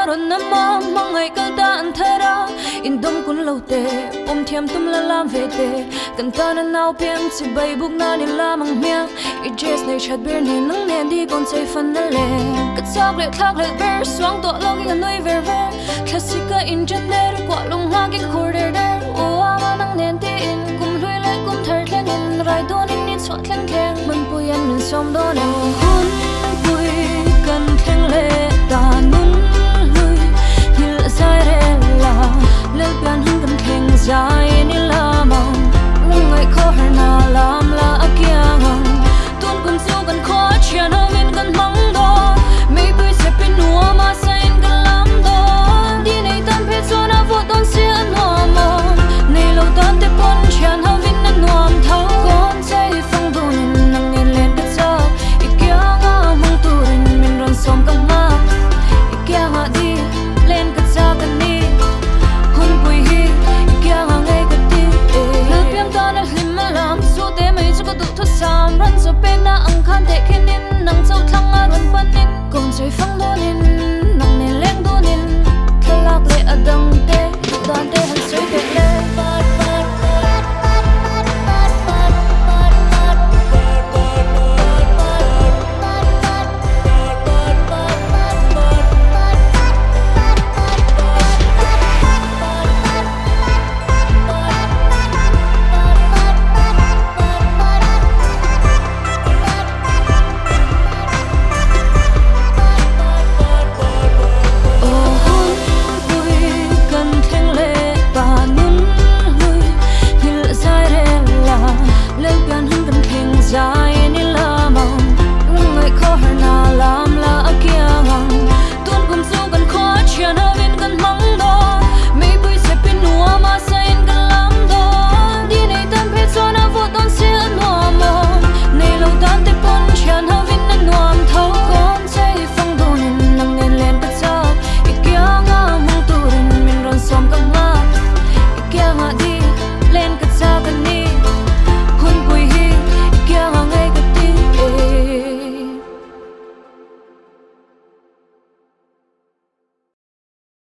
ron nama mangai kal ta anthara in dom kun lo te om thiam tum la lam ve te kan ta na nau piam si bai buk na ni la mang mia I just nei chat ber ni nang nen di kon sai fan na le ka chak le thak le ber swang to lo gi noi ver ver classica in gender kwa lung ha gi khur der der o ama nang nen ti in kum hlui lai kum thar thleng in rai don in ni chwa thleng thleng man puyan min som do ne hun pui kan thleng le ta nun hlui hil sai re la le plan hun kan thleng zai ni la ma lung ai kho har na lam la akyang tun kun su kan kho chian ho min kan mang do mai pui se pin nuwa ma sain kan lam do di nei tan phe chona vo don se an ho mo nei lo tan te pon chian ho vin na nuam thau kon sai phong do nin nang nen len ka cha ikyang mang tu rin min ron som ka ma ikyang di len ka cha kan ni hun pui hi ikyang ngai ka ti le piam ta na hlim ma lam su te mai chu ka du thu sam ran so pe na ang khan te khenin nang chau thlang a ron panin kon sai phong do nin nang nen leng do nin thalak le adang te dan